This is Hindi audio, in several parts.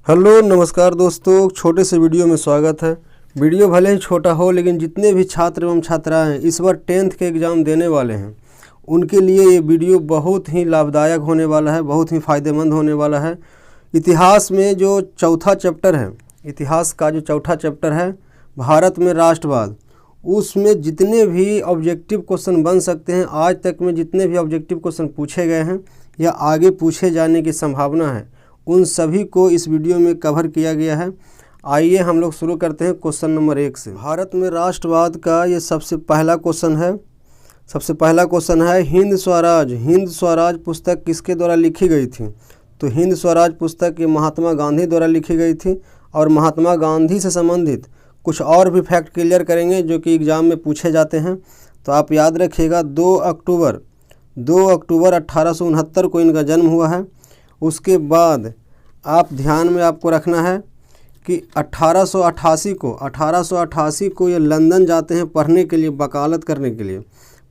हेलो नमस्कार दोस्तों, छोटे से वीडियो में स्वागत है। वीडियो भले ही छोटा हो लेकिन जितने भी छात्र एवं छात्राएं इस बार 10th के एग्ज़ाम देने वाले हैं उनके लिए ये वीडियो बहुत ही लाभदायक होने वाला है, बहुत ही फ़ायदेमंद होने वाला है। इतिहास में जो चौथा चैप्टर है, इतिहास का जो चौथा चैप्टर है भारत में राष्ट्रवाद, उसमें जितने भी ऑब्जेक्टिव क्वेश्चन बन सकते हैं, आज तक में जितने भी ऑब्जेक्टिव क्वेश्चन पूछे गए हैं या आगे पूछे जाने की संभावना है, उन सभी को इस वीडियो में कवर किया गया है। आइए हम लोग शुरू करते हैं क्वेश्चन नंबर 1 से। भारत में राष्ट्रवाद का ये सबसे पहला क्वेश्चन है। सबसे पहला क्वेश्चन है हिंद स्वराज। हिंद स्वराज पुस्तक किसके द्वारा लिखी गई थी? तो हिंद स्वराज पुस्तक ये महात्मा गांधी द्वारा लिखी गई थी। और महात्मा गांधी से संबंधित कुछ और भी फैक्ट क्लियर करेंगे जो कि एग्ज़ाम में पूछे जाते हैं। तो आप याद रखिएगा 2 अक्टूबर 1869 को इनका जन्म हुआ है। उसके बाद आप ध्यान में आपको रखना है कि 1888 को ये लंदन जाते हैं पढ़ने के लिए, वकालत करने के लिए,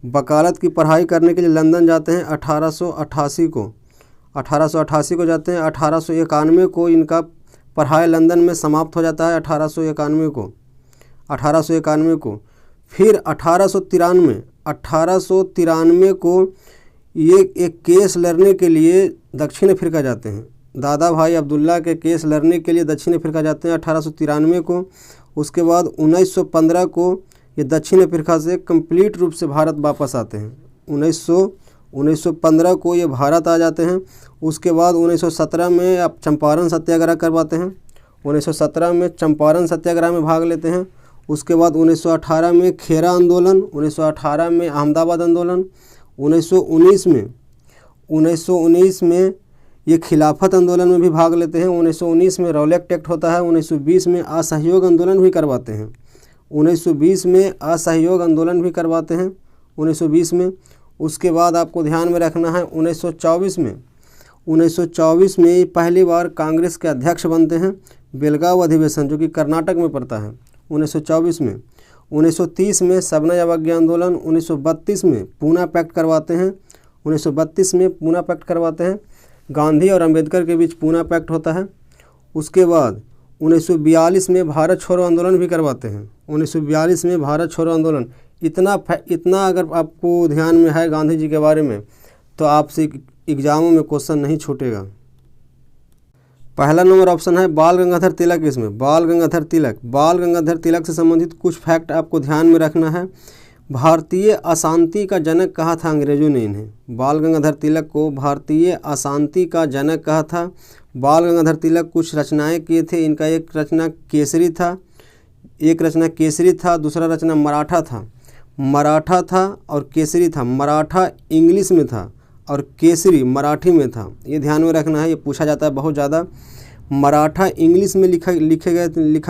वकालत की पढ़ाई करने के लिए लंदन जाते हैं। 1888 को जाते हैं। 1891 को इनका पढ़ाई लंदन में समाप्त हो जाता है। 1891 को फिर 1893 को ये एक केस लड़ने के लिए दक्षिण अफ्रीका जाते हैं। दादा भाई अब्दुल्ला के केस लड़ने के लिए दक्षिण अफ्रीका जाते हैं 1893 को। उसके बाद 1915 को ये दक्षिण अफ्रीका से कंप्लीट रूप से भारत वापस आते हैं। 1915 को ये भारत आ जाते हैं। उसके बाद 1917 में आप चंपारण सत्याग्रह करवाते हैं। 1917 में चंपारण सत्याग्रह में भाग लेते हैं। उसके बाद 1918 में खेरा आंदोलन, 1918 में अहमदाबाद आंदोलन, 1919 में ये खिलाफत आंदोलन में भी भाग लेते हैं। 1919 में रौलट एक्ट होता है। 1920 में असहयोग आंदोलन भी करवाते हैं। 1920 में असहयोग आंदोलन भी करवाते हैं 1920 में। उसके बाद आपको ध्यान में रखना है 1924 में पहली बार कांग्रेस के अध्यक्ष बनते हैं। बेलगांव अधिवेशन जो कि कर्नाटक में पड़ता है 1924 में। 1930 में सबना अवज्ञा आंदोलन। 1932 में पूना पैक्ट करवाते हैं। 1932 में पूना पैक्ट करवाते हैं। गांधी और अंबेडकर के बीच पूना पैक्ट होता है। उसके बाद 1942 में भारत छोड़ो आंदोलन भी करवाते हैं। 1942 में भारत छोड़ो आंदोलन। इतना अगर आपको ध्यान में है गांधी जी के बारे में तो आपसे एग्जामों में क्वेश्चन नहीं छूटेगा। पहला नंबर ऑप्शन है बाल गंगाधर तिलक। इसमें बाल गंगाधर तिलक से संबंधित कुछ फैक्ट आपको ध्यान में रखना है। भारतीय अशांति का जनक कहा था अंग्रेजों ने इन्हें। बाल गंगाधर तिलक को भारतीय अशांति का जनक कहा था। बाल गंगाधर तिलक कुछ रचनाएं किए थे। इनका एक रचना केसरी था, दूसरा रचना मराठा था और केसरी था। मराठा इंग्लिश में था और केसरी मराठी में था। ये ध्यान में रखना है, ये पूछा जाता है बहुत ज़्यादा। मराठा इंग्लिश में लिखा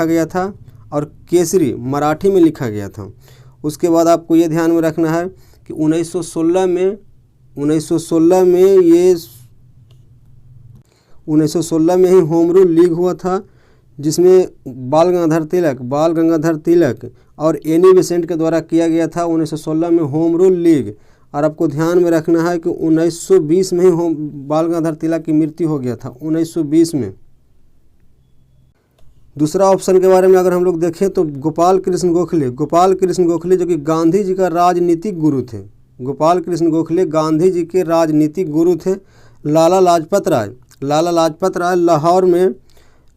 गया था और केसरी मराठी में लिखा गया था। उसके बाद आपको ये ध्यान में रखना है कि 1916 में ही होम रूल लीग हुआ था, जिसमें बाल गंगाधर तिलक और एनी बेसेंट के द्वारा किया गया था। 1916 में होम रूल लीग। और आपको ध्यान में रखना है कि 1920 में ही बाल गंगाधर तिलक की मृत्यु हो गया था 1920 में। दूसरा ऑप्शन के बारे में अगर हम लोग देखें तो गोपाल कृष्ण गोखले जो कि गांधी जी का राजनीतिक गुरु थे। गोपाल कृष्ण गोखले गांधी जी के राजनीतिक गुरु थे। लाला लाजपत राय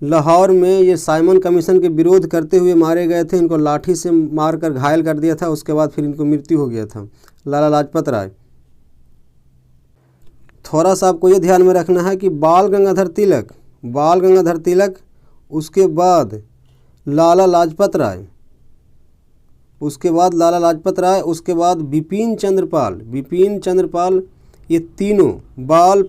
लाहौर में ये साइमन कमीशन के विरोध करते हुए मारे गए थे। इनको लाठी से मारकर घायल कर दिया था। उसके बाद फिर इनको मृत्यु हो गया था, लाला लाजपत राय। थोड़ा सा आपको ये ध्यान में रखना है कि बाल गंगाधर तिलक, उसके बाद लाला लाजपत राय, उसके बाद बिपिन चंद्रपाल, ये तीनों बाल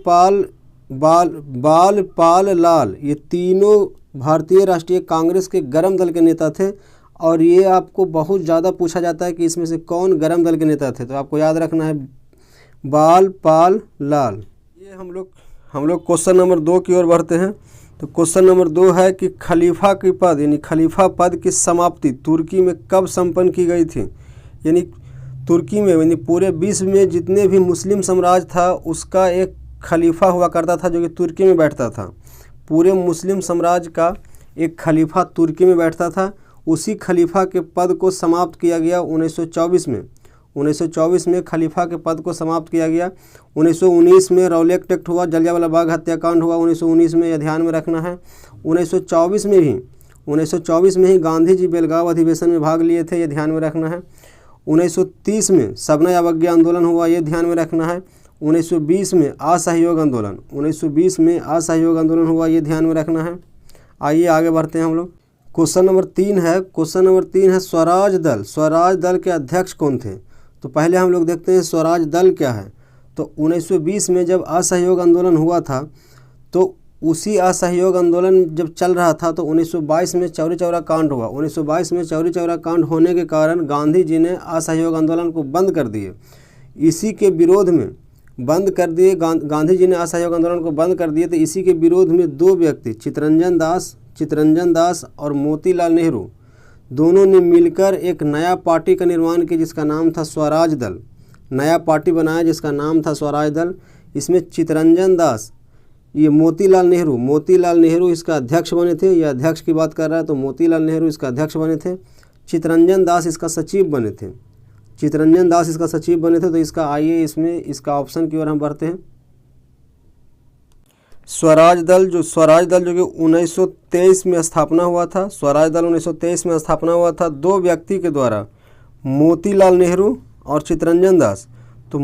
पाल लाल, ये तीनों भारतीय राष्ट्रीय कांग्रेस के गरम दल के नेता थे। और ये आपको बहुत ज़्यादा पूछा जाता है कि इसमें से कौन गरम दल के नेता थे, तो आपको याद रखना है बाल पाल लाल। ये हम लोग क्वेश्चन नंबर 2 की ओर बढ़ते हैं। तो क्वेश्चन नंबर 2 है कि खलीफा पद की समाप्ति तुर्की में कब संपन्न की गई थी? यानी तुर्की में, यानी पूरे विश्व में जितने भी मुस्लिम साम्राज्य था उसका एक खलीफा हुआ करता था जो कि तुर्की में बैठता था। पूरे मुस्लिम साम्राज्य का एक खलीफा तुर्की में बैठता था। उसी खलीफा के पद को समाप्त किया गया 1924 में। 1924 में खलीफा के पद को समाप्त किया गया। 1919 में रौलट एक्ट हुआ, जलियांवाला बाग हत्याकांड हुआ 1919 में, यह ध्यान में रखना है। 1924 में ही गांधी जी बेलगांव अधिवेशन में भाग लिए थे, ये ध्यान में रखना है। 1930 में सविनय अवज्ञा आंदोलन हुआ, ये ध्यान में रखना है। 1920 में असहयोग आंदोलन, 1920 में असहयोग आंदोलन हुआ, ये ध्यान में रखना है। आइए आगे बढ़ते हैं हम लोग। क्वेश्चन नंबर 3 है स्वराज दल। स्वराज दल के अध्यक्ष कौन थे? तो पहले हम लोग देखते हैं स्वराज दल क्या है। तो 1920 में जब असहयोग आंदोलन हुआ था, तो उसी असहयोग आंदोलन जब चल रहा था तो 1922 में चौरी चौरा कांड हुआ। 1922 में चौरी चौरा कांड होने के कारण गांधी जी ने असहयोग आंदोलन को बंद कर दिए। इसी के विरोध में बंद कर दिए, गांधी जी ने असहयोग आंदोलन को बंद कर दिए। तो इसी के विरोध में दो व्यक्ति चित्तरंजन दास और मोतीलाल नेहरू, दोनों ने मिलकर एक नया पार्टी का निर्माण किया जिसका नाम था स्वराज दल। नया पार्टी बनाया जिसका नाम था स्वराज दल। इसमें चित्तरंजन दास, ये मोतीलाल नेहरू इसका अध्यक्ष बने थे। ये अध्यक्ष की बात कर रहा है तो मोतीलाल नेहरू इसका अध्यक्ष बने थे। चित्तरंजन दास इसका सचिव बने थे। तो इसका आइए इसमें इसका ऑप्शन की ओर हम बढ़ते हैं। स्वराज दल जो कि 1923 में स्थापना हुआ था। स्वराज दल 1923 में स्थापना हुआ था दो व्यक्ति के द्वारा, मोतीलाल नेहरू और चित्तरंजन दास। तो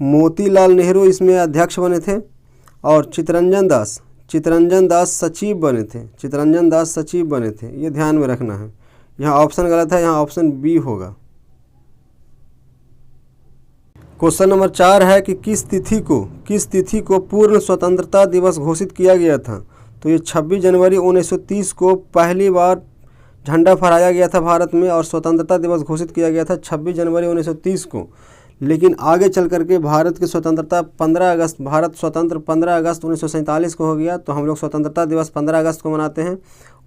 मोतीलाल नेहरू इसमें अध्यक्ष बने थे और चित्तरंजन दास सचिव बने थे। ये ध्यान में रखना है। यहाँ ऑप्शन गलत है, यहाँ ऑप्शन बी होगा। क्वेश्चन नंबर 4 है कि किस तिथि को पूर्ण स्वतंत्रता दिवस घोषित किया गया था? तो ये 26 जनवरी 1930 को पहली बार झंडा फहराया गया था भारत में और स्वतंत्रता दिवस घोषित किया गया था 26 जनवरी 1930 को। लेकिन आगे चल करके भारत की स्वतंत्रता 15 अगस्त 1947 को हो गया। तो हम लोग स्वतंत्रता दिवस 15 अगस्त को मनाते हैं।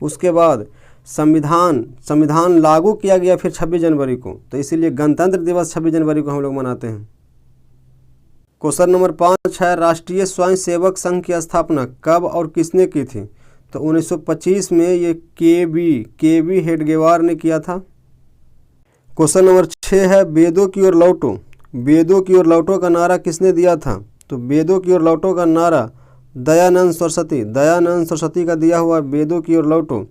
उसके बाद संविधान लागू किया गया फिर 26 जनवरी को, तो इसीलिए गणतंत्र दिवस 26 जनवरी को हम लोग मनाते हैं। क्वेश्चन नंबर 5 है राष्ट्रीय स्वयं सेवक संघ की स्थापना कब और किसने की थी? तो 1925 में ये के.बी. हेडगेवार ने किया था। क्वेश्चन नंबर 6 है वेदों की ओर लौटो का नारा किसने दिया था? तो वेदों की ओर लौटो का नारा दयानंद सरस्वती का दिया हुआ वेदों की ओर लौटो।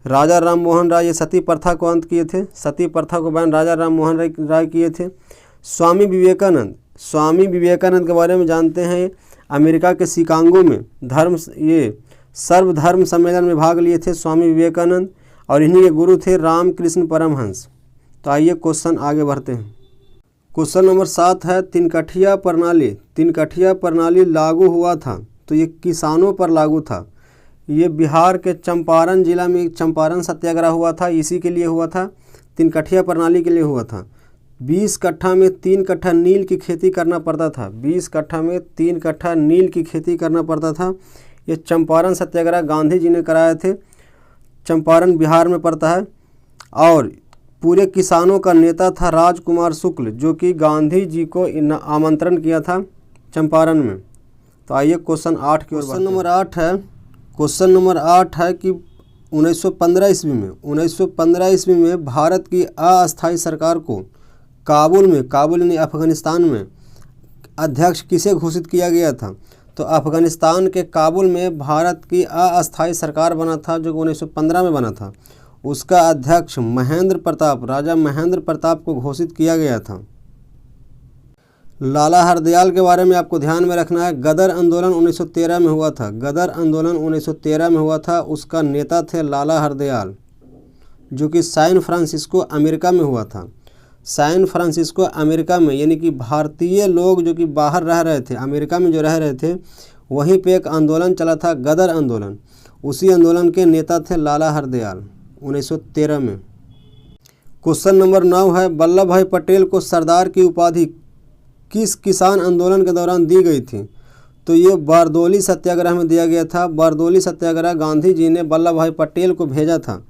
राजा राम मोहन राय ये सती प्रथा को अंत किए थे। सती प्रथा को बैन राजा राम मोहन राय किए थे। स्वामी विवेकानंद के बारे में जानते हैं। अमेरिका के शिकागो में सर्वधर्म सम्मेलन में भाग लिए थे स्वामी विवेकानंद और इन्हीं के गुरु थे रामकृष्ण परमहंस। तो आइए क्वेश्चन आगे बढ़ते हैं। क्वेश्चन नंबर 7 है तीनकठिया प्रणाली लागू हुआ था। तो ये किसानों पर लागू था। ये बिहार के चंपारण जिला में चंपारण सत्याग्रह हुआ था, इसी के लिए हुआ था, तीनकठिया प्रणाली के लिए हुआ था। 20 कट्ठा में 3 कट्ठा नील की खेती करना पड़ता था। 20 कट्ठा में 3 कट्ठा नील की खेती करना पड़ता था। ये चंपारण सत्याग्रह गांधी जी ने कराए थे। चंपारण बिहार में पड़ता है और पूरे किसानों का नेता था राजकुमार शुक्ल, जो कि गांधी जी को आमंत्रण किया था चंपारण में। तो आइए क्वेश्चन 8 की ओर। क्वेश्चन नंबर 8 है कि 1915 ईस्वी में भारत की अस्थायी सरकार को काबुल यानी अफगानिस्तान में अध्यक्ष किसे घोषित किया गया था? तो अफगानिस्तान के काबुल में भारत की अस्थायी सरकार बना था जो 1915 में बना था। उसका अध्यक्ष राजा महेंद्र प्रताप को घोषित किया गया था। लाला हरदयाल के बारे में आपको ध्यान में रखना है। गदर आंदोलन 1913 में हुआ था। उसका नेता थे लाला हरदयाल, जो कि सैन फ्रांसिस्को अमेरिका में हुआ था। सैन फ्रांसिस्को अमेरिका में, यानी कि भारतीय लोग जो कि बाहर रह रहे थे, अमेरिका में जो रह रहे थे, वहीं पे एक आंदोलन चला था गदर आंदोलन। उसी आंदोलन के नेता थे लाला हरदयाल 1913 में। क्वेश्चन नंबर 9 है वल्लभ भाई पटेल को सरदार की उपाधि किस किसान आंदोलन के दौरान दी गई थी? तो ये बारदोली सत्याग्रह में दिया गया था। बारदोली सत्याग्रह गांधी जी ने वल्लभ भाई पटेल को भेजा था।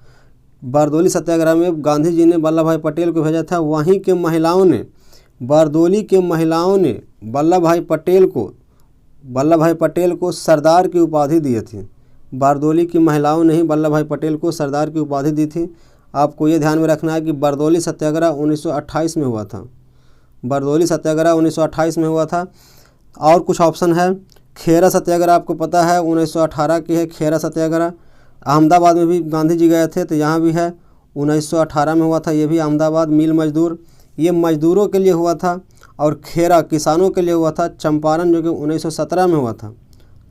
बारदोली सत्याग्रह में गांधी जी ने वल्लभ भाई पटेल को भेजा था। वहीं के महिलाओं ने, बारदोली के महिलाओं ने वल्लभ भाई पटेल को वल्लभ भाई पटेल को सरदार की उपाधि दी थी। बारदोली की महिलाओं ने ही वल्लभ भाई पटेल को सरदार की उपाधि दी थी। आपको ये ध्यान में रखना है कि बारदोली सत्याग्रह 1928 में हुआ था। बारदोली सत्याग्रह 1928 में हुआ था। और कुछ ऑप्शन है। खेरा सत्याग्रह आपको पता है 1918 की है खेरा सत्याग्रह। अहमदाबाद में भी गांधी जी गए थे, तो यहाँ भी है 1918 में हुआ था, ये भी अहमदाबाद। मिल मजदूर, ये मजदूरों के लिए हुआ था। और खेरा किसानों के लिए हुआ था। चंपारण जो कि 1917 में हुआ था,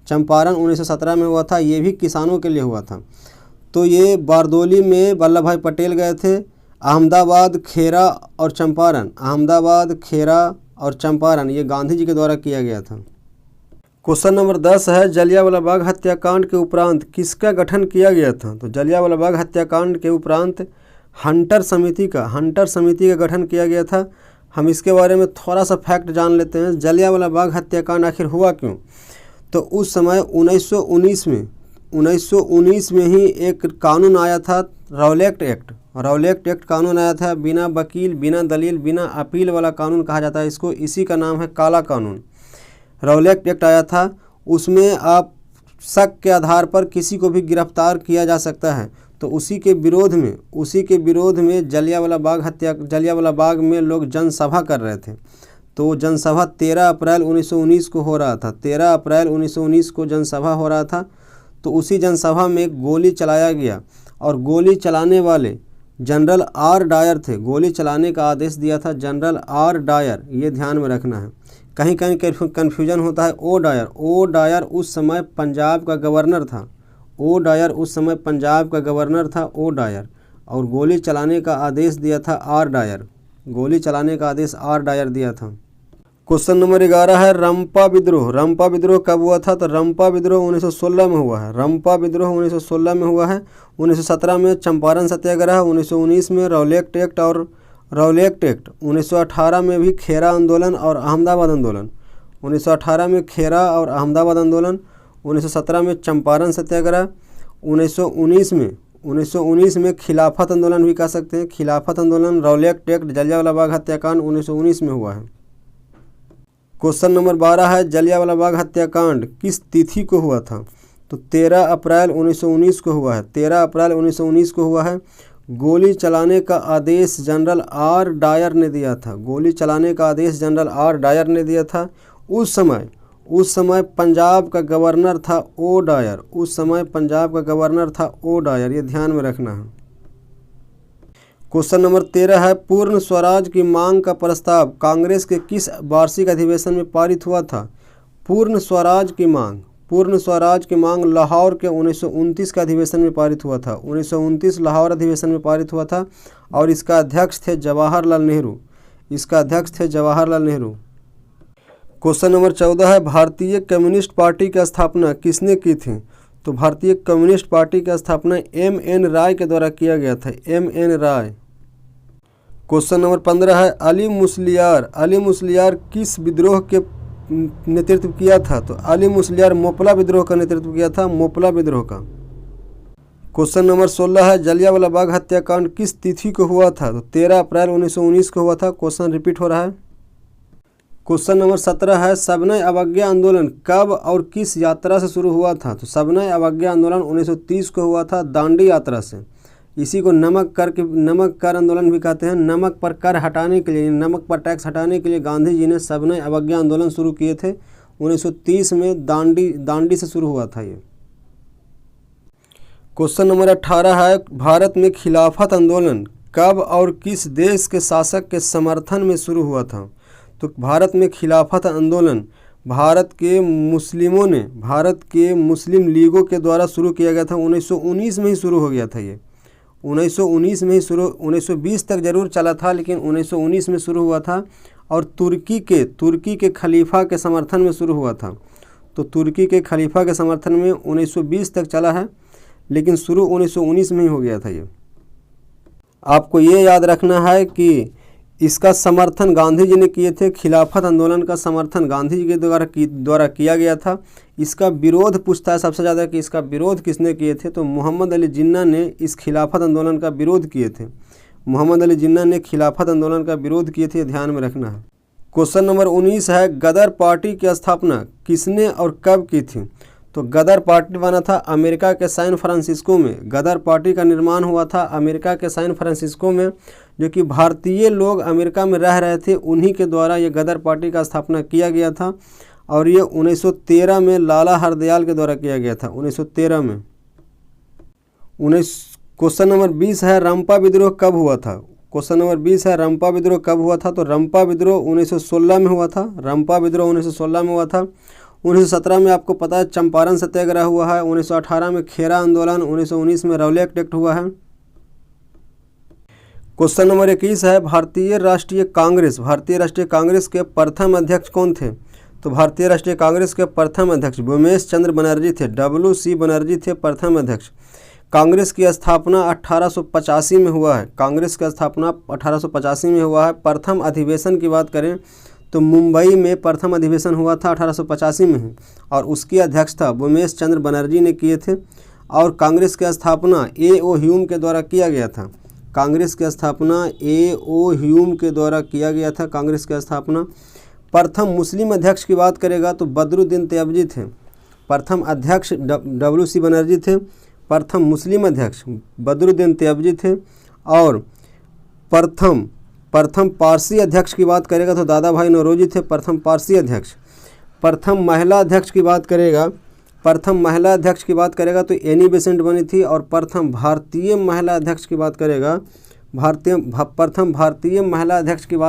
चंपारण 1917 में हुआ था, ये भी किसानों के लिए हुआ था। तो ये बारदोली में वल्लभ भाई पटेल गए थे। अहमदाबाद, खेरा और चंपारण, अहमदाबाद, खेरा और चंपारण ये गांधी जी के द्वारा किया गया था। क्वेश्चन नंबर 10 है, जलियांवाला बाग हत्याकांड के उपरांत किसका गठन किया गया था? तो जलियांवाला बाग हत्याकांड के उपरांत हंटर समिति का गठन किया गया था। हम इसके बारे में थोड़ा सा फैक्ट जान लेते हैं। जलियांवाला बाग हत्याकांड आखिर हुआ क्यों? तो उस समय 1919 में ही एक कानून आया था, रौलेट एक्ट कानून आया था। बिना वकील, बिना दलील, बिना अपील वाला कानून कहा जाता है इसको। इसी का नाम है काला कानून। रौलेट एक्ट आया था, उसमें आप शक के आधार पर किसी को भी गिरफ्तार किया जा सकता है। तो उसी के विरोध में जलियांवाला बाग में लोग जनसभा कर रहे थे। तो जनसभा 13 अप्रैल 1919 को हो रहा था। 13 अप्रैल 1919 को जनसभा हो रहा था। तो उसी जनसभा में गोली चलाया गया और गोली चलाने वाले जनरल आर डायर थे। गोली चलाने का आदेश दिया था जनरल आर डायर, ये ध्यान में रखना है। कहीं कहीं कन्फ्यूजन होता है। ओ डायर उस समय पंजाब का गवर्नर था। ओ डायर और गोली चलाने का आदेश दिया था आर डायर। दिया था। क्वेश्चन नंबर 11 है, रंपा विद्रोह कब हुआ था? तो रंपा विद्रोह 1916 में हुआ है। 1917 में चंपारण सत्याग्रह, 1919 में रौलेट एक्ट 1918 में भी खेरा आंदोलन और अहमदाबाद आंदोलन। 1918 में खेरा और अहमदाबाद आंदोलन, 1917 में चंपारण सत्याग्रह, 1919 में खिलाफत आंदोलन भी कह सकते हैं। खिलाफत आंदोलन, रौलेट एक्ट, जलियांवाला बाग हत्याकांड 1919 में हुआ है। क्वेश्चन नंबर 12 है, जलियांवाला बाग हत्याकांड किस तिथि को हुआ था? तो 13 अप्रैल 1919 को हुआ है। 13 अप्रैल 1919 को हुआ है। गोली चलाने का आदेश जनरल आर डायर ने दिया था। उस समय पंजाब का गवर्नर था ओ डायर। ये ध्यान में रखना है। क्वेश्चन नंबर 13 है, पूर्ण स्वराज की मांग का प्रस्ताव कांग्रेस के किस वार्षिक अधिवेशन में पारित हुआ था? पूर्ण स्वराज की मांग लाहौर के 1929 के अधिवेशन में पारित हुआ था। 1929 लाहौर अधिवेशन में पारित हुआ था और इसका अध्यक्ष थे जवाहरलाल नेहरू। क्वेश्चन नंबर 14 है, भारतीय कम्युनिस्ट पार्टी की स्थापना किसने की थी? तो भारतीय कम्युनिस्ट पार्टी की स्थापना M.N. राय के द्वारा किया गया था। M.N. राय। क्वेश्चन नंबर 15 है, अली मुस्लियार किस विद्रोह के नेतृत्व किया था? तो अली मुस्लियार मोपला विद्रोह का नेतृत्व किया था, मोपला विद्रोह का। क्वेश्चन नंबर 16 है, जलियांवाला बाग हत्याकांड किस तिथि को हुआ था? तो 13 अप्रैल 1919 को हुआ था। क्वेश्चन रिपीट हो रहा है। क्वेश्चन नंबर 17 है, सविनय अवज्ञा आंदोलन कब और किस यात्रा से शुरू हुआ था? तो सविनय अवज्ञा आंदोलन 1930 को हुआ था, दांडी यात्रा से। इसी को नमक कर आंदोलन भी कहते हैं। नमक पर कर हटाने के लिए, नमक पर टैक्स हटाने के लिए गांधी जी ने सविनय अवज्ञा आंदोलन शुरू किए थे। 1930 में दांडी से शुरू हुआ था ये। क्वेश्चन नंबर 18 है, भारत में खिलाफत आंदोलन कब और किस देश के शासक के समर्थन में शुरू हुआ था? तो भारत में खिलाफत आंदोलन भारत के मुस्लिम लीगों के द्वारा शुरू किया गया था। 1919 में ही शुरू हो गया था ये। 1919 में ही शुरू, 1920 तक जरूर चला था, लेकिन 1919 में शुरू हुआ था और तुर्की के खलीफा के समर्थन में शुरू हुआ था। तो तुर्की के खलीफा के समर्थन में 1920 तक चला है, लेकिन शुरू 1919 में ही हो गया था ये। आपको ये याद रखना है कि इसका समर्थन गांधी जी ने किए थे। खिलाफत आंदोलन का समर्थन गांधी जी के द्वारा किया गया था। इसका विरोध पूछता है सबसे ज़्यादा कि इसका विरोध किसने किए थे? तो मोहम्मद अली जिन्ना ने इस खिलाफत आंदोलन का विरोध किए थे। मोहम्मद अली जिन्ना ने खिलाफत आंदोलन का विरोध किए थे, ध्यान में रखना है। क्वेश्चन नंबर 19 है, गदर पार्टी की स्थापना किसने और कब की थी? तो गदर पार्टी बना था अमेरिका के सैन फ्रांसिस्को में। गदर पार्टी का निर्माण हुआ था अमेरिका के सैन फ्रांसिस्को में, जो कि भारतीय लोग अमेरिका में रह रहे थे, उन्हीं के द्वारा ये गदर पार्टी का स्थापना किया गया था। और ये 1913 में लाला हरदयाल के द्वारा किया गया था, 1913 में। क्वेश्चन नंबर 20 है, रंपा विद्रोह कब हुआ था? क्वेश्चन नंबर 20 है, रंपा विद्रोह कब हुआ था? तो रंपा विद्रोह 1916 में हुआ था। रंपा विद्रोह 1916 में हुआ था। 1917 में आपको पता है चंपारण सत्याग्रह हुआ है। 1918 में खेरा आंदोलन। 1919 में रौलट एक्ट हुआ है। क्वेश्चन नंबर 21 है, भारतीय राष्ट्रीय कांग्रेस के प्रथम अध्यक्ष कौन थे? तो भारतीय राष्ट्रीय कांग्रेस के प्रथम अध्यक्ष व्योमेश चंद्र बनर्जी थे। WC बनर्जी थे प्रथम अध्यक्ष। कांग्रेस की स्थापना 1885 में हुआ है। कांग्रेस की स्थापना 1885 में हुआ है। प्रथम अधिवेशन की बात करें तो मुंबई में प्रथम अधिवेशन हुआ था 1885 में ही, और उसकी अध्यक्षता व्योमेश चंद्र बनर्जी ने किए थे। और कांग्रेस की स्थापना A.O. ह्यूम के द्वारा किया गया था। कांग्रेस की स्थापना A.O. ह्यूम के द्वारा किया गया था। कांग्रेस की स्थापना। प्रथम मुस्लिम अध्यक्ष की बात करेगा तो बदरुद्दीन तैयबजी थे। प्रथम अध्यक्ष WC बनर्जी थे। प्रथम मुस्लिम अध्यक्ष बदरुद्दीन तैयबजी थे। और प्रथम पारसी अध्यक्ष की बात करेगा तो दादा भाई नौरोजी थे प्रथम पारसी अध्यक्ष। प्रथम महिला अध्यक्ष की बात करेगा तो एनी बेसेंट बनी थी। और प्रथम भारतीय महिला अध्यक्ष की बात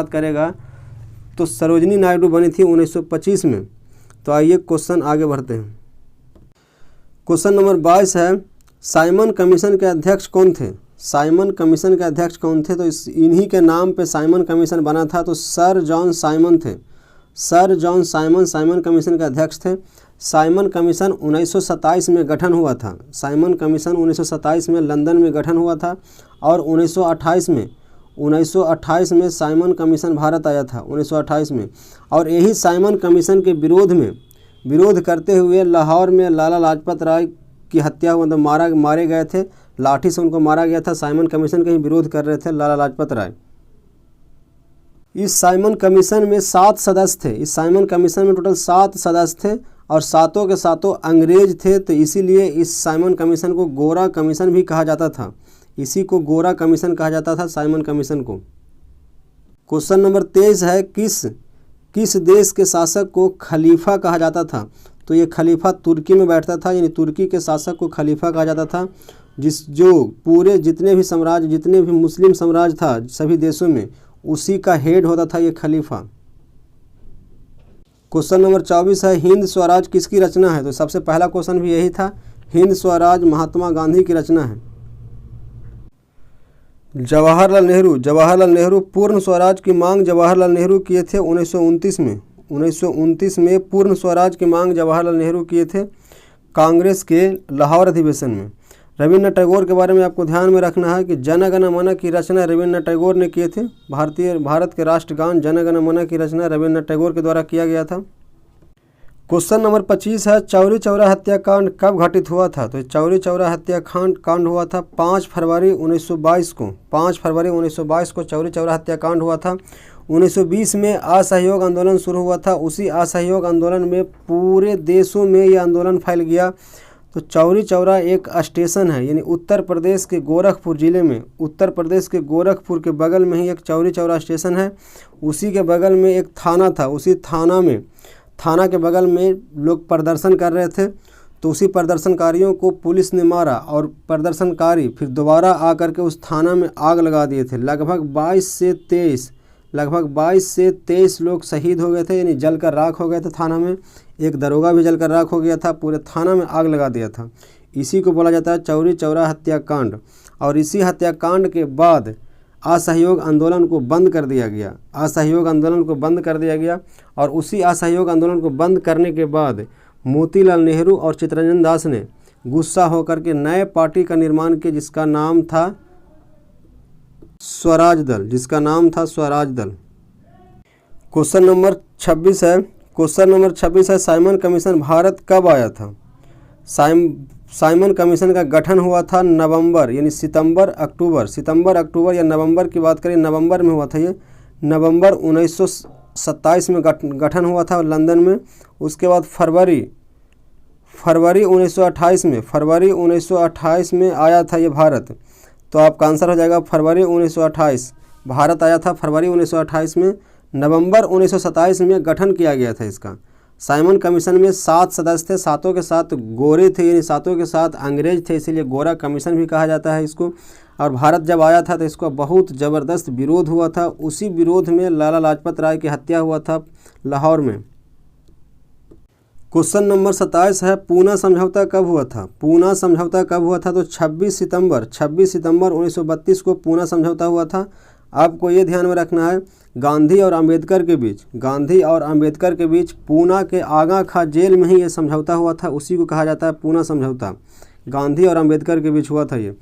करेगा तो सरोजनी नायडू बनी थी 1925 में। तो आइए क्वेश्चन आगे बढ़ते हैं। क्वेश्चन नंबर 22 है, साइमन कमीशन के अध्यक्ष कौन थे? साइमन कमीशन के अध्यक्ष कौन थे? तो इन्हीं के नाम पे साइमन कमीशन बना था। तो सर जॉन साइमन थे। सर जॉन साइमन कमीशन के अध्यक्ष थे। साइमन कमीशन 1927 में गठन हुआ था। साइमन कमीशन 1927 में लंदन में गठन हुआ था। और 1928 में साइमन कमीशन भारत आया था 1928 में। और यही साइमन कमीशन के विरोध करते हुए लाहौर में लाला लाजपत राय की हत्या हुआ, मतलब मारे गए थे। लाठी से उनको मारा गया था। साइमन कमीशन का ही विरोध कर रहे थे लाला लाजपत राय। इस साइमन कमीशन में 7 सदस्य थे। इस साइमन कमीशन में टोटल 7 सदस्य थे और सातों के सातों अंग्रेज थे। तो इसीलिए इस साइमन कमीशन को गोरा कमीशन भी कहा जाता था। इसी को गोरा कमीशन कहा जाता था, साइमन कमीशन को। क्वेश्चन नंबर 23 है, किस देश के शासक को खलीफा कहा जाता था? तो ये खलीफा तुर्की में बैठता था, यानी तुर्की के शासक को खलीफा कहा जाता था। जो पूरे जितने भी मुस्लिम साम्राज्य था सभी देशों में, उसी का हेड होता था ये खलीफा। क्वेश्चन नंबर 24 है, हिंद स्वराज किसकी रचना है? तो सबसे पहला क्वेश्चन भी यही था, हिंद स्वराज महात्मा गांधी की रचना है। जवाहरलाल नेहरू पूर्ण स्वराज की मांग जवाहरलाल नेहरू किए थे 1929 में। 1929 में पूर्ण स्वराज की मांग जवाहरलाल नेहरू किए थे कांग्रेस के लाहौर अधिवेशन में। रविन्द्रनाथ टैगोर के बारे में आपको ध्यान में रखना है कि जन गण मन की रचना रविन्द्रनाथ टैगोर ने किए थे। भारत के राष्ट्रगान जन गण मन की रचना रविन्द्रनाथ टैगोर के द्वारा किया गया था। क्वेश्चन नंबर 25 है, चौरी चौरा हत्याकांड कब घटित हुआ था? तो चौरी चौरा हत्याकांड हुआ था 5 फरवरी 1922 को। 5 फरवरी 1922 को चौरी चौरा हत्याकांड हुआ था। 1920 में असहयोग आंदोलन शुरू हुआ था। उसी असहयोग आंदोलन में पूरे देशों में ये आंदोलन फैल गया। तो चौरी चौरा एक स्टेशन है, यानी उत्तर प्रदेश के गोरखपुर ज़िले में, उत्तर प्रदेश के गोरखपुर के बगल में ही एक चौरी चौरा स्टेशन है। उसी के बगल में एक थाना था। उसी थाना के बगल में लोग प्रदर्शन कर रहे थे। तो उसी प्रदर्शनकारियों को पुलिस ने मारा और प्रदर्शनकारी फिर दोबारा आकर के उस थाना में आग लगा दिए थे। लगभग 22 से 23 लोग शहीद हो गए थे, यानी जलकर राख हो गए थे थाना में। एक दरोगा भी जलकर राख हो गया था। पूरे थाना में आग लगा दिया था। इसी को बोला जाता है चौरी चौरा हत्याकांड। और इसी हत्याकांड के बाद असहयोग आंदोलन को बंद कर दिया गया। और उसी असहयोग आंदोलन को बंद करने के बाद मोतीलाल नेहरू और चित्तरंजन दास ने गुस्सा होकर के नए पार्टी का निर्माण किया, जिसका नाम था स्वराज दल। क्वेश्चन नंबर 26 है, साइमन कमीशन भारत कब आया था? साइमन कमीशन का गठन हुआ था नवंबर, यानी सितंबर अक्टूबर या नवंबर की बात करें, नवंबर में हुआ था ये। नवंबर 1927 में गठन हुआ था लंदन में। उसके बाद फरवरी 1928 में आया था ये भारत। तो आपका आंसर हो जाएगा फरवरी 1928। भारत आया था फरवरी 1928 में। नवंबर 1927 में गठन किया गया था इसका। साइमन कमीशन में 7 सदस्य थे, 7 के 7 गोरे थे, यानी 7 के 7 अंग्रेज थे, इसीलिए गोरा कमीशन भी कहा जाता है इसको। और भारत जब आया था तो इसका बहुत ज़बरदस्त विरोध हुआ था। उसी विरोध में लाला लाजपत राय की हत्या हुआ था लाहौर में। क्वेश्चन नंबर 27 है, पूना समझौता कब हुआ था? पूना समझौता कब हुआ था? तो 26 सितंबर 1932 को पूना समझौता हुआ था। आपको ये ध्यान में रखना है, गांधी और अंबेडकर के बीच पूना के आगा खां जेल में ही ये समझौता हुआ था। उसी को कहा जाता है पूना समझौता। गांधी और अंबेडकर के बीच हुआ था ये।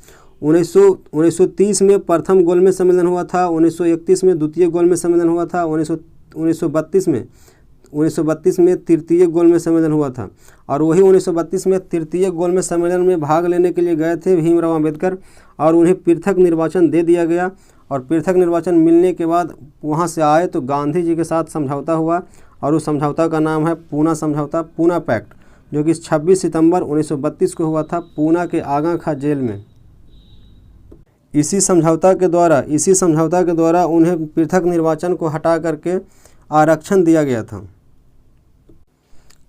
1930 में प्रथम गोलमेज सम्मेलन हुआ था। 1931 में द्वितीय गोलमेज सम्मेलन हुआ था। 1932 में तृतीय गोलमेज सम्मेलन हुआ था। और वही 1932 में तृतीय गोलमेज सम्मेलन में भाग लेने के लिए गए थे भीमराव अंबेडकर, और उन्हें पृथक निर्वाचन दे दिया गया। और पृथक निर्वाचन मिलने के बाद वहां से आए तो गांधी जी के साथ समझौता हुआ, और उस समझौता का नाम है पूना समझौता, पूना पैक्ट, जो कि 26 सितंबर 1932 को हुआ था पूना के आगा खां जेल में। इसी समझौता के द्वारा उन्हें पृथक निर्वाचन को हटा करके आरक्षण दिया गया था।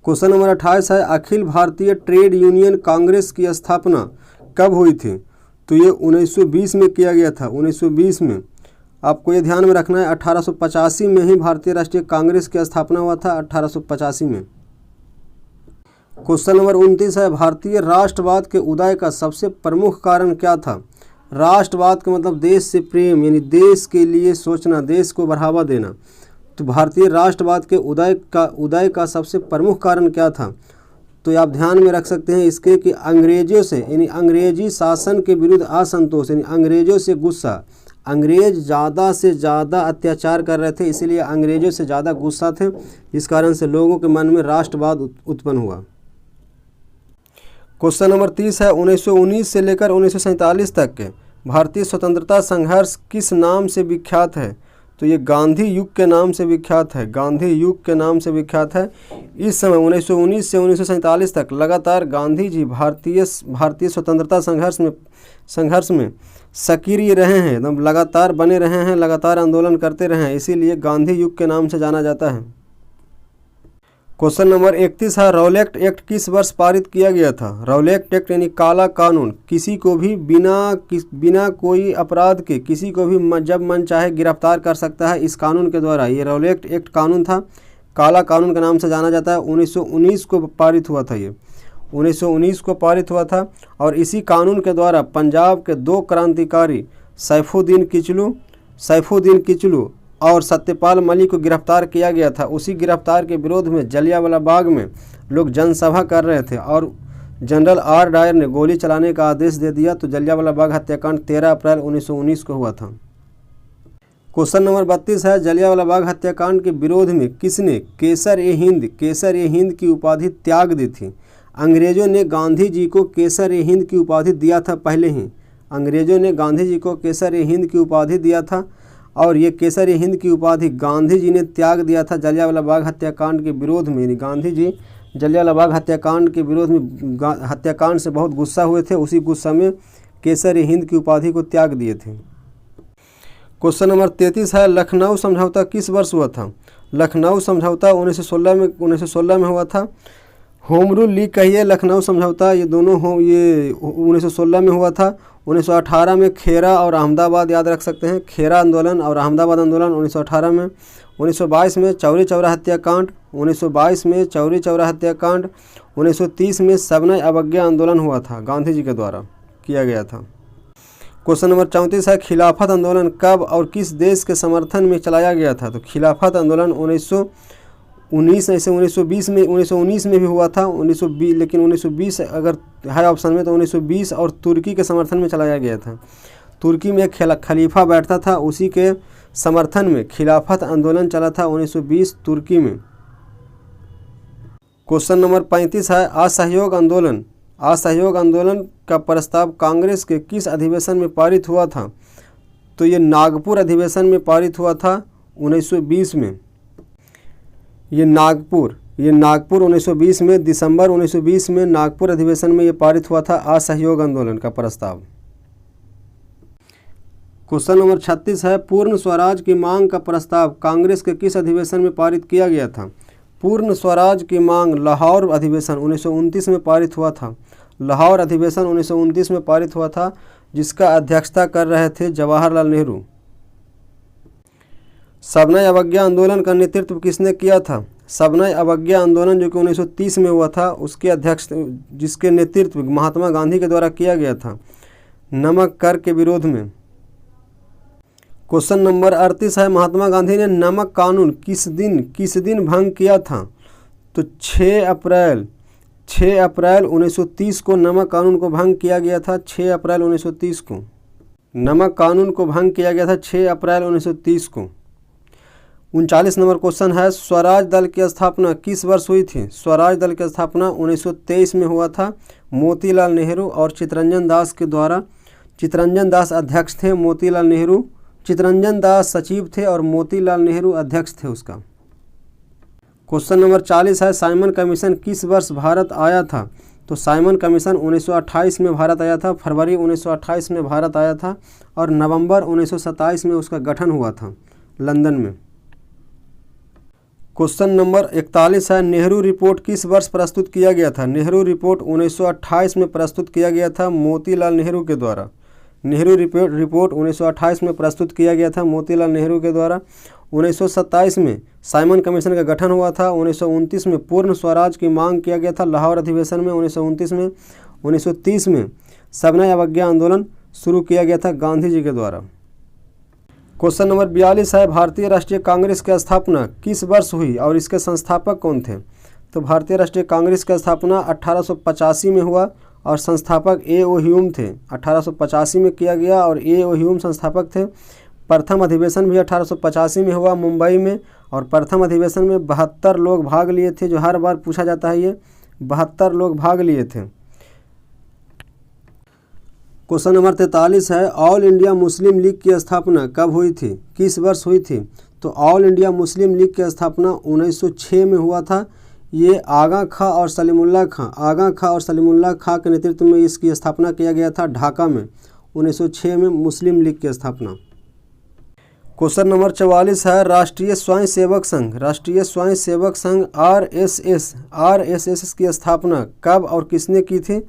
क्वेश्चन नंबर 28 है, अखिल भारतीय ट्रेड यूनियन कांग्रेस की स्थापना कब हुई थी? तो ये 1920 में किया गया था। 1920 में आपको ये ध्यान में रखना है, 1885 में ही भारतीय राष्ट्रीय कांग्रेस की स्थापना हुआ था, 1885 में। क्वेश्चन नंबर 29 है, भारतीय राष्ट्रवाद के उदय का सबसे प्रमुख कारण क्या था? राष्ट्रवाद का मतलब देश से प्रेम, यानी देश के लिए सोचना, देश को बढ़ावा देना। तो भारतीय राष्ट्रवाद के उदय का सबसे प्रमुख कारण क्या था? तो आप ध्यान में रख सकते हैं इसके कि अंग्रेजों से, यानी अंग्रेजी शासन के विरुद्ध असंतोष, यानी अंग्रेजों से गुस्सा। अंग्रेज ज़्यादा से ज़्यादा अत्याचार कर रहे थे, इसीलिए अंग्रेजों से ज़्यादा गुस्सा थे, इस कारण से लोगों के मन में राष्ट्रवाद उत्पन्न हुआ। क्वेश्चन नंबर 30 है, 1919 से लेकर 1947 तक के भारतीय स्वतंत्रता संघर्ष किस नाम से विख्यात है? तो ये गांधी युग के नाम से विख्यात है, गांधी युग के नाम से विख्यात है। इस समय 1919 से 1947 तक लगातार गांधी जी भारतीय स्वतंत्रता संघर्ष में सक्रिय रहे हैं, एकदम लगातार बने रहे हैं, लगातार आंदोलन करते रहे हैं, इसीलिए गांधी युग के नाम से जाना जाता है। क्वेश्चन नंबर 31 है, रॉलेट एक्ट किस वर्ष पारित किया गया था? रॉलेट एक्ट यानी काला कानून, किसी को भी बिना कोई अपराध के किसी को भी जब मन चाहे गिरफ्तार कर सकता है इस कानून के द्वारा। ये रॉलेट एक्ट कानून था, काला कानून के नाम से जाना जाता है। 1919 को पारित हुआ था, ये 1919 को पारित हुआ था। और इसी कानून के द्वारा पंजाब के 2 क्रांतिकारी सैफुद्दीन किचलू और सत्यपाल मलिक को गिरफ्तार किया गया था। उसी गिरफ्तार के विरोध में जलियांवाला बाग में लोग जनसभा कर रहे थे और जनरल आर डायर ने गोली चलाने का आदेश दे दिया। तो जलियांवाला बाग हत्याकांड 13 अप्रैल 1919 को हुआ था। क्वेश्चन नंबर 32 है, जलियांवाला बाग हत्याकांड के विरोध में किसने केसर ए हिंद की उपाधि त्याग दी थी? अंग्रेजों ने गांधी जी को केसर ए हिंद की उपाधि दिया था पहले ही। अंग्रेजों ने गांधी जी को केसर ए हिंद की उपाधि दिया था, और ये केसर ए हिंद की उपाधि गांधी जी ने त्याग दिया था जलियांवाला बाग हत्याकांड के विरोध में। यानी गांधी जी जलियांवाला बाग हत्याकांड के विरोध में हत्याकांड से बहुत गुस्सा हुए थे, उसी गुस्सा में केसर ए हिंद की उपाधि को त्याग दिए थे। क्वेश्चन नंबर 33 है, लखनऊ समझौता किस वर्ष हुआ था? लखनऊ समझौता 1916 में हुआ था। होम रूल लीग कहिए, लखनऊ समझौता, ये दोनों 1916 में हुआ था। 1918 में खेरा और अहमदाबाद याद रख सकते हैं, खेरा आंदोलन और अहमदाबाद आंदोलन 1918 में। 1922 में चौरी चौरा हत्याकांड, 1930 में सविनय अवज्ञा आंदोलन हुआ था, गांधी जी के द्वारा किया गया था। क्वेश्चन नंबर 34 है, खिलाफत आंदोलन कब और किस देश के समर्थन में चलाया गया था? तो खिलाफत आंदोलन 1919 में भी हुआ था, 1920, लेकिन 1920 अगर है ऑप्शन में तो 1920 और तुर्की के समर्थन में चलाया गया था। तुर्की में खलीफा बैठता था, उसी के समर्थन में खिलाफत आंदोलन चला था 1920 तुर्की में। क्वेश्चन नंबर 35 है, असहयोग आंदोलन का प्रस्ताव कांग्रेस के किस अधिवेशन में पारित हुआ था? तो ये नागपुर अधिवेशन में पारित हुआ था 1920 में। ये नागपुर 1920 में, दिसंबर 1920 में नागपुर अधिवेशन में ये पारित हुआ था असहयोग आंदोलन का प्रस्ताव। क्वेश्चन नंबर 36 है, पूर्ण स्वराज की मांग का प्रस्ताव कांग्रेस के किस अधिवेशन में पारित किया गया था? पूर्ण स्वराज की मांग लाहौर अधिवेशन 1929 में पारित हुआ था। लाहौर अधिवेशन 1929 में पारित हुआ था, जिसका अध्यक्षता कर रहे थे जवाहरलाल नेहरू। सबनय अवज्ञा आंदोलन का नेतृत्व किसने किया था? सबनय अवज्ञा आंदोलन जो कि 1930 में हुआ था, उसके अध्यक्ष जिसके नेतृत्व महात्मा गांधी के द्वारा किया गया था नमक कर के विरोध में। क्वेश्चन नंबर 38 है, महात्मा गांधी ने नमक कानून किस दिन भंग किया था? तो 6 अप्रैल 1930 को नमक कानून को भंग किया गया था। 6 अप्रैल 1930 को नमक कानून को भंग किया गया था 6 अप्रैल 1930 को। 39 नंबर क्वेश्चन है, स्वराज दल की स्थापना किस वर्ष हुई थी? स्वराज दल की स्थापना 1923 में हुआ था, मोतीलाल नेहरू और चित्तरंजन दास के द्वारा। चित्तरंजन दास अध्यक्ष थे, मोतीलाल नेहरू, चित्तरंजन दास सचिव थे और मोतीलाल नेहरू अध्यक्ष थे उसका। क्वेश्चन नंबर 40 है, साइमन कमीशन किस वर्ष भारत आया था? तो साइमन कमीशन 1928 में भारत आया था, फरवरी 1928 में भारत आया था और नवंबर 1927 में उसका गठन हुआ था लंदन में। क्वेश्चन नंबर 41 है, नेहरू रिपोर्ट किस वर्ष प्रस्तुत किया गया था? नेहरू रिपोर्ट 1928 में प्रस्तुत किया गया था मोतीलाल नेहरू के द्वारा। नेहरू रिपोर्ट 1928 में प्रस्तुत किया गया था मोतीलाल नेहरू के द्वारा। 1927 में साइमन कमीशन का गठन हुआ था। 1929 में पूर्ण स्वराज की मांग किया गया था लाहौर अधिवेशन में 1929 में। 1930 में सबनय अवज्ञा आंदोलन शुरू किया गया था गांधी जी के द्वारा। क्वेश्चन नंबर 42 है, भारतीय राष्ट्रीय कांग्रेस की स्थापना किस वर्ष हुई और इसके संस्थापक कौन थे? तो भारतीय राष्ट्रीय कांग्रेस की स्थापना 1885 में हुआ और संस्थापक A.O. ह्यूम थे। 1885 में किया गया और A.O. ह्यूम संस्थापक थे। प्रथम अधिवेशन भी 1885 में हुआ मुंबई में और प्रथम अधिवेशन में 72 लोग भाग लिए थे, जो हर बार पूछा जाता है। ये 72 लोग भाग लिए थे। क्वेश्चन नंबर 43 है, ऑल इंडिया मुस्लिम लीग की स्थापना कब हुई थी? किस वर्ष हुई थी? तो ऑल इंडिया मुस्लिम लीग की स्थापना 1906 में हुआ था। ये आगा खां और सलीमुल्लाह खां के नेतृत्व में इसकी स्थापना किया गया था ढाका में 1906 में मुस्लिम लीग की स्थापना। क्वेश्चन नंबर 44 है, राष्ट्रीय स्वयं सेवक संघ RSS की स्थापना कब और किसने की थी?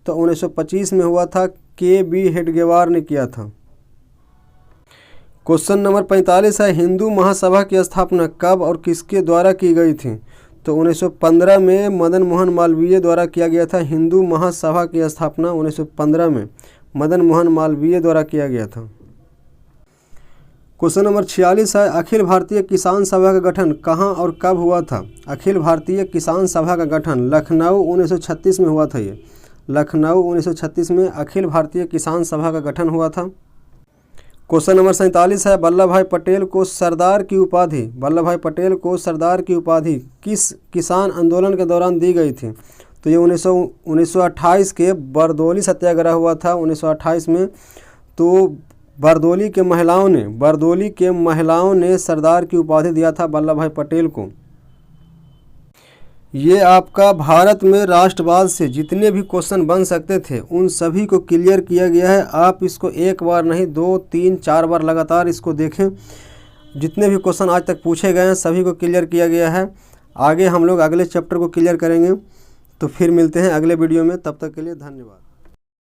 तो 1925 में हुआ था, KB हेडगेवार ने किया था। क्वेश्चन नंबर 45 है, हिंदू महासभा की स्थापना कब और किसके द्वारा की गई थी? तो 1915 में मदन मोहन मालवीय द्वारा किया गया था। हिंदू महासभा की स्थापना 1915 में मदन मोहन मालवीय द्वारा किया गया था। क्वेश्चन नंबर 46 है, अखिल भारतीय किसान सभा का गठन कहाँ और कब हुआ था? अखिल भारतीय किसान सभा का गठन लखनऊ 1936 में हुआ था। ये लखनऊ 1936 में अखिल भारतीय किसान सभा का गठन हुआ था। क्वेश्चन नंबर 47 है, वल्लभ भाई पटेल को सरदार की उपाधि किस किसान आंदोलन के दौरान दी गई थी? तो ये 1928 के बरदौली सत्याग्रह हुआ था 1928 में। तो बरदौली के महिलाओं ने सरदार की उपाधि दिया था वल्लभ भाई पटेल को। ये आपका भारत में राष्ट्रवाद से जितने भी क्वेश्चन बन सकते थे उन सभी को क्लियर किया गया है। आप इसको एक बार नहीं 2, 3, 4 बार लगातार इसको देखें। जितने भी क्वेश्चन आज तक पूछे गए हैं सभी को क्लियर किया गया है। आगे हम लोग अगले चैप्टर को क्लियर करेंगे। तो फिर मिलते हैं अगले वीडियो में, तब तक के लिए धन्यवाद।